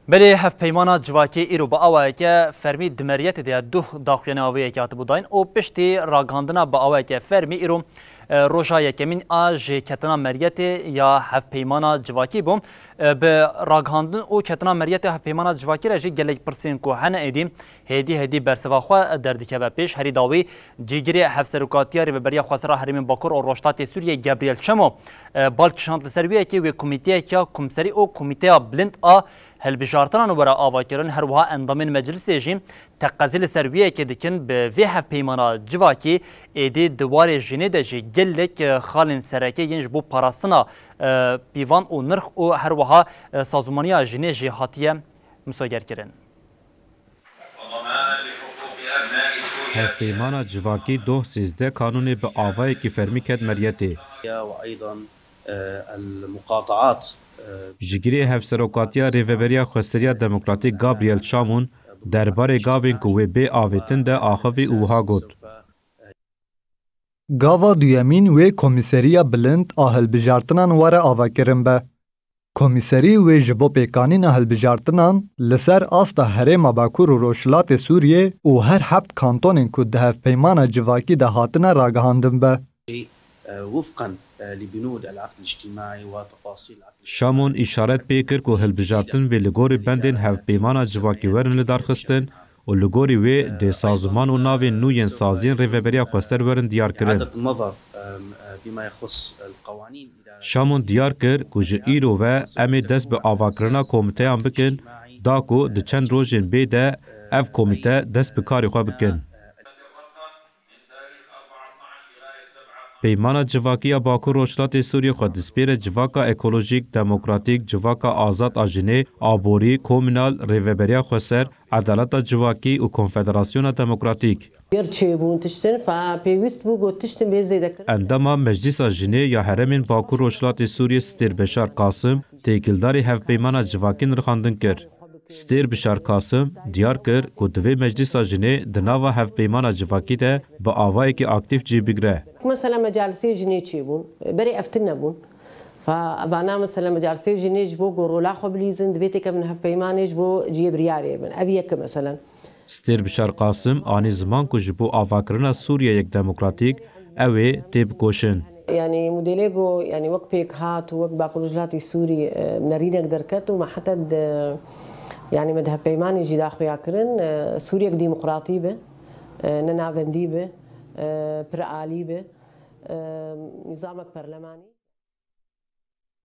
بله هفپیمانا جواکی ایرو با آوایی که فرمی دمریت دیا دو داخویان آوایی که آتبو داین او پشتی راگاندنا با آوایی که فرمی ایرو روشای کمین آج کتنا مریت یا هفپیمانا جواکی بوم به راگاندن او کتنا مریت هفپیمانا جواکی رجی گلیک پرسین کو هنه ایدیم هدی برسوا خو دردی که پیش هری داوی جیگری هفسروکاتیاری و بریا خسرا حریم باکور او روشتات سوریه گابریل چمو بالکشانت سرویه که و کمیته که کمسری او کمیته بلند آ هلبجارتان و برای آواکران هر وها اندامین مجلس جیم تقزیل سرویه که دکن به وی هفپیمانا جواکی ایدی دوار جنه دجی گلک خالن سرکه ینج بو پاراستنا بیوان و نرخ و هر وها سازمانی جنه جهاتیه مساگر کرن. هفپیمانا جواکی 213 قانون به آوای که فرمی کد مریتی و ایضا المقاطعات جگری هفسروکاتیا ریوبریا خسریا دموکراتیک گابریل چامون درباره گاوین که وی بی آویتن ده آخوی اوها گود. گاوا دویمین وی کمیسریا بلند آهل بجارتنان واره آواکرن به. کمیسری وی جبو پیکانین آهل بجارتنان لسر آستا هرم باکور و روشلات سوریه و هر هفت کانتونین که ده هفپیمانا جواکی ده هاتنا راگهاندن به. وفقا لبنود العقد الاجتماعي وتفاصيل العقد شامون اشارت پیکر که هلبجارتن و لگوری بندین هفپیمانا جواکی ورن لدار خستن و لگوری وی ده سازمان و ناوین نوین سازین ریوبریا خستر ورن دیار کرن. عدد النظر بما يخص القوانين شامون دیار کر که جه ایرو و امی دست به آواکرنا کومیته هم بکن دا که ده چند روزین بیده اف کومیته دست به کاری خواه بکن. پیمانا جواکیا باکو روشلات سوریه خود دسپیر جواکا اکولوژیک دموکراتیک جواکا آزاد آجینه آبوری کومینال ریوبریا خسر عدالت جواکی و کنفدراسیون دموکراتیک اندما مجلس آجینه یا حرمین باکو روشلات سوریه ستیر بشار قاسم تیکلداری هفپیمانا جواکین رخاندن کرد. ستیر بشار قاسم دیار کر که دوی مجلس آجینه دناوا هفپیمانا جواکی ده با آوایی که اکتیف جی بگره. مثلا مجالسی جنيه تشيبون بري افتنا بون فانا مثلا مجالسی جنيه جبو قرولا خبليزن دبيتك من هفبيمان جبو جيب رياري من ابيك مثلا ستیر بشار قاسم آنی زمان که جبو آواکرنا سوریه یک دموکراتیک اوه تیب کوشن يعني موديليجو يعني وقت بيك هات وقت باقي رجلاتي سوري منارينك دركت وما حتى يعني مذهب بيماني جي داخو ياكرن سوريا ديمقراطي به ننافندي به برعالي به نظامك برلماني